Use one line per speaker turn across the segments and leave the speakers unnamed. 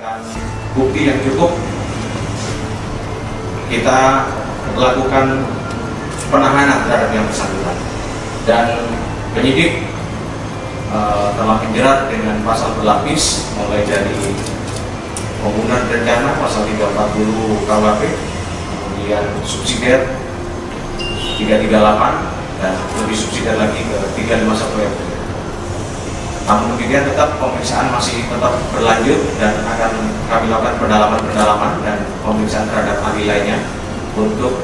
berdasarkan bukti yang cukup, kita lakukan penahanan terhadap yang bersangkutan, dan penyidik telah menjerat dengan pasal berlapis mulai dari pembunuhan berencana pasal 340 KUHP, kemudian subsidiar 338 dan lebih subsidiar lagi ke 351 RT. Namun demikian tetap pemeriksaan masih tetap berlanjut dan akan kami lakukan pendalaman dan pemeriksaan terhadap ahli lainnya untuk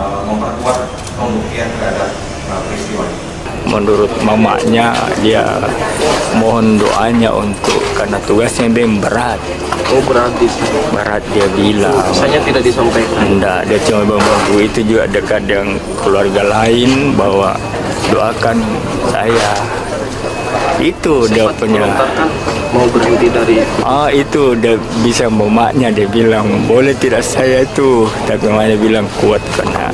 memperkuat pembuktian terhadap peristiwa ini.
Menurut mamanya, dia mohon doanya untuk karena tugasnya yang berat.
Oh, berarti
Berat dia bilang.
saya tidak disampaikan.
Enggak, dia cuma membantu. Itu juga dekat dengan keluarga lain bahwa doakan saya. Itu dia punya.
Mau berhenti dari
Itu dia bisa mamanya, dia bilang boleh tidak saya itu, tapi mamanya bilang kuat karena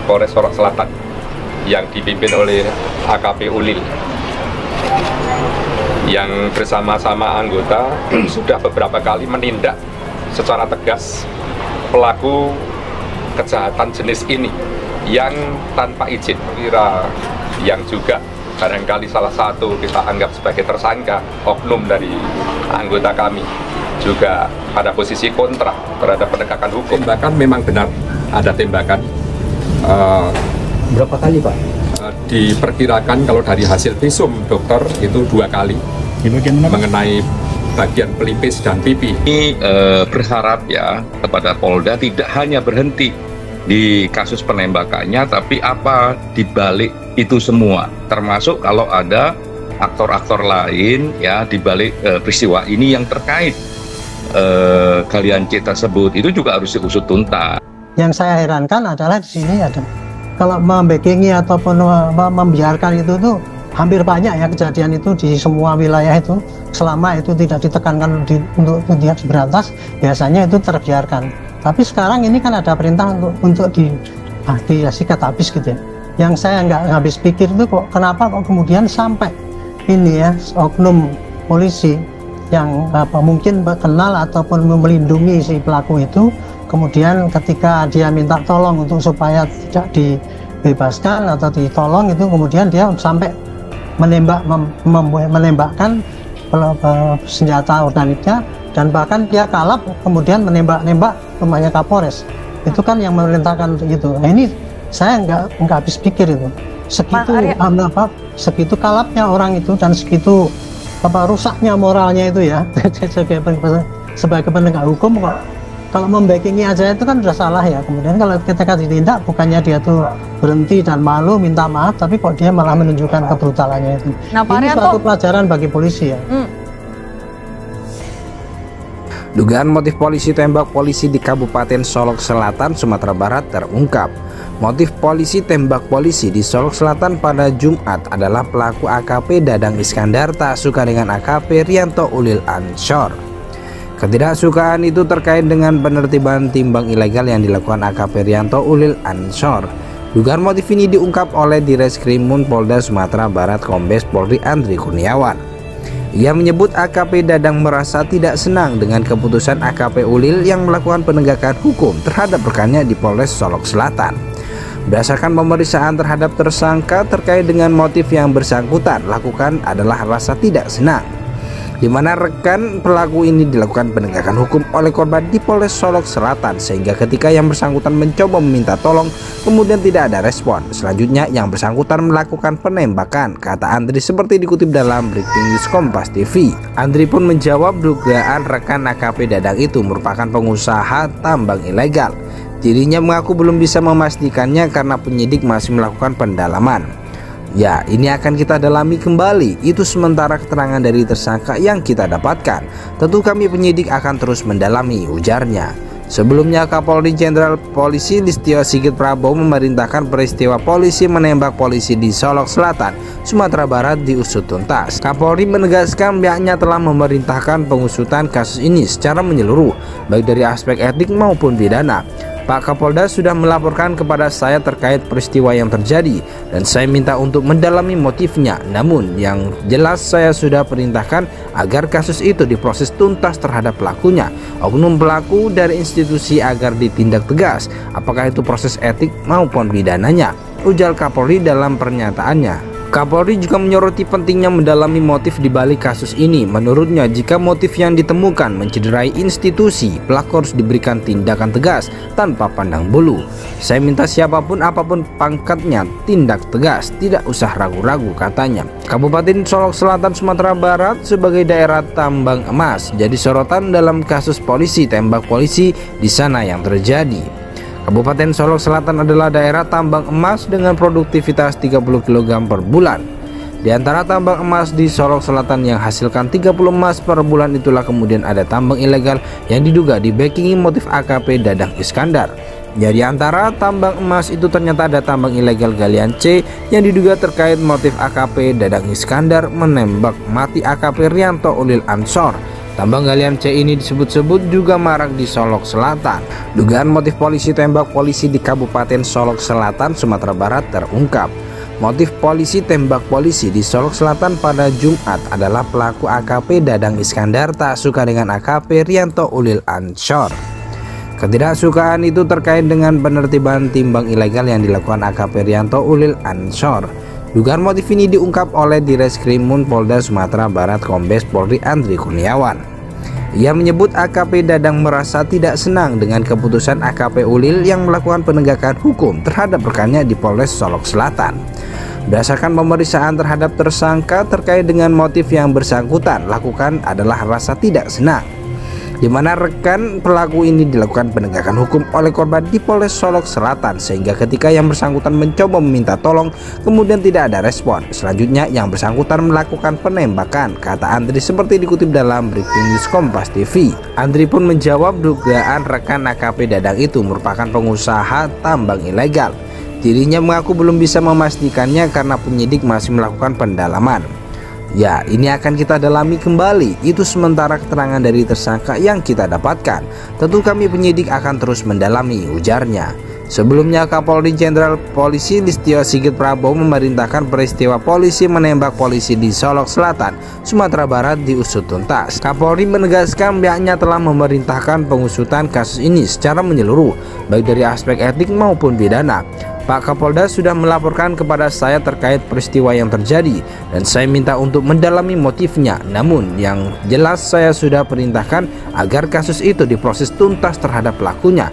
Polres Sorong Selatan yang dipimpin oleh AKP Ulil yang bersama-sama anggota sudah beberapa kali menindak secara tegas pelaku kejahatan jenis ini yang tanpa izin. Kira yang juga barangkali salah satu kita anggap sebagai tersangka, oknum dari anggota kami juga pada posisi kontra terhadap penegakan hukum.
Tembakan memang benar ada tembakan.
Berapa kali, Pak?
Diperkirakan kalau dari hasil visum dokter itu 2 kali.
Di bagian mana, Pak?
Mengenai bagian pelipis dan pipi.
Ini berharap ya kepada Polda tidak hanya berhenti di kasus penembakannya, tapi apa dibalik itu semua, termasuk kalau ada aktor-aktor lain ya dibalik peristiwa ini yang terkait kalian kita sebut, itu juga harus diusut tuntas.
Yang saya herankan adalah di sini ada kalau membackingi ataupun membiarkan itu tuh hampir banyak ya kejadian itu di semua wilayah itu, selama itu tidak ditekankan untuk tidak diberantas, biasanya itu terbiarkan. Tapi sekarang ini kan ada perintah untuk disikat habis gitu ya. Yang saya nggak habis pikir itu kok kenapa kok kemudian sampai ini ya oknum polisi yang mungkin kenal ataupun melindungi si pelaku itu, kemudian ketika dia minta tolong untuk supaya tidak dibebaskan atau ditolong itu, kemudian dia sampai menembakkan senjata organiknya, dan bahkan dia kalap kemudian menembak rumahnya Kapolres. Itu kan yang memerintahkan untuk itu. Nah, ini saya nggak habis pikir itu. Segitu kalapnya orang itu dan segitu rusaknya moralnya itu ya. sebagai penegak hukum kok kalau membackingi aja itu kan sudah salah ya. Kemudian kalau ketika ditindak bukannya dia tuh berhenti dan malu minta maaf, tapi kok dia malah menunjukkan kebrutalannya itu.
Nah,
ini suatu pelajaran bagi polisi ya.
Dugaan motif polisi tembak polisi di Kabupaten Solok Selatan, Sumatera Barat terungkap. Motif polisi tembak polisi di Solok Selatan pada Jumat adalah pelaku AKP Dadang Iskandar tak suka dengan AKP Rianto Ulil Anshor. Ketidaksukaan itu terkait dengan penertiban timbang ilegal yang dilakukan AKP Rianto Ulil Anshor. Dugaan motif ini diungkap oleh Direskrimum Polda Sumatera Barat Kombes Polri Andri Kurniawan. Ia menyebut AKP Dadang merasa tidak senang dengan keputusan AKP Ulil yang melakukan penegakan hukum terhadap rekannya di Polres Solok Selatan. Berdasarkan pemeriksaan terhadap tersangka terkait dengan motif yang bersangkutan lakukan adalah rasa tidak senang, di mana rekan pelaku ini dilakukan penegakan hukum oleh korban di Polres Solok Selatan, sehingga ketika yang bersangkutan mencoba meminta tolong kemudian tidak ada respon. Selanjutnya yang bersangkutan melakukan penembakan, kata Andri seperti dikutip dalam Breaking News Kompas TV. Andri pun menjawab dugaan rekan AKP Dadang itu merupakan pengusaha tambang ilegal. Dirinya mengaku belum bisa memastikannya karena penyidik masih melakukan pendalaman. Ya, ini akan kita dalami kembali. Itu sementara keterangan dari tersangka yang kita dapatkan. Tentu kami penyidik akan terus mendalami, ujarnya. Sebelumnya Kapolri Jenderal Polisi Listio Sigit Prabowo memerintahkan peristiwa polisi menembak polisi di Solok Selatan, Sumatera Barat diusut tuntas. Kapolri menegaskan pihaknya telah memerintahkan pengusutan kasus ini secara menyeluruh, baik dari aspek etik maupun pidana. Pak Kapolda sudah melaporkan kepada saya terkait peristiwa yang terjadi dan saya minta untuk mendalami motifnya. Namun yang jelas saya sudah perintahkan agar kasus itu diproses tuntas terhadap pelakunya. Oknum pelaku dari institusi agar ditindak tegas, apakah itu proses etik maupun pidananya, ujar Kapolri dalam pernyataannya. Kapolri juga menyoroti pentingnya mendalami motif di balik kasus ini. Menurutnya, jika motif yang ditemukan mencederai institusi, pelaku harus diberikan tindakan tegas tanpa pandang bulu. Saya minta siapapun apapun pangkatnya tindak tegas, tidak usah ragu-ragu, katanya. Kabupaten Solok Selatan, Sumatera Barat sebagai daerah tambang emas jadi sorotan dalam kasus polisi tembak polisi di sana yang terjadi. Kabupaten Solok Selatan adalah daerah tambang emas dengan produktivitas 30 kg per bulan. Di antara tambang emas di Solok Selatan yang hasilkan 30 emas per bulan itulah kemudian ada tambang ilegal yang diduga dibackingi motif AKP Dadang Iskandar. Dari antara tambang emas itu ternyata ada tambang ilegal galian C yang diduga terkait motif AKP Dadang Iskandar menembak mati AKP Rianto Ulil Ansor. Tambang galian C ini disebut-sebut juga marak di Solok Selatan. Dugaan motif polisi tembak polisi di Kabupaten Solok Selatan, Sumatera Barat terungkap. Motif polisi tembak polisi di Solok Selatan pada Jumat adalah pelaku AKP Dadang Iskandar tak suka dengan AKP Rianto Ulil Ansor. Ketidaksukaan itu terkait dengan penertiban timbang ilegal yang dilakukan AKP Rianto Ulil Ansor. Dugaan motif ini diungkap oleh Direskrimum Polda Sumatera Barat Kombes Polri Andri Kurniawan. Ia menyebut AKP Dadang merasa tidak senang dengan keputusan AKP Ulil yang melakukan penegakan hukum terhadap rekannya di Polres Solok Selatan. Berdasarkan pemeriksaan terhadap tersangka terkait dengan motif yang bersangkutan lakukan adalah rasa tidak senang, di mana rekan pelaku ini dilakukan penegakan hukum oleh korban di Polres Solok Selatan, sehingga ketika yang bersangkutan mencoba meminta tolong kemudian tidak ada respon. Selanjutnya yang bersangkutan melakukan penembakan, kata Andri seperti dikutip dalam Breaking News Kompas TV. Andri pun menjawab dugaan rekan AKP Dadang itu merupakan pengusaha tambang ilegal. Dirinya mengaku belum bisa memastikannya karena penyidik masih melakukan pendalaman. Ya, ini akan kita dalami kembali. Itu sementara keterangan dari tersangka yang kita dapatkan. Tentu kami penyidik akan terus mendalami, ujarnya. Sebelumnya Kapolri Jenderal Polisi Listio Sigit Prabowo memerintahkan peristiwa polisi menembak polisi di Solok Selatan, Sumatera Barat diusut tuntas. Kapolri menegaskan pihaknya telah memerintahkan pengusutan kasus ini secara menyeluruh, baik dari aspek etik maupun pidana. Pak Kapolda sudah melaporkan kepada saya terkait peristiwa yang terjadi dan saya minta untuk mendalami motifnya. Namun yang jelas saya sudah perintahkan agar kasus itu diproses tuntas terhadap pelakunya.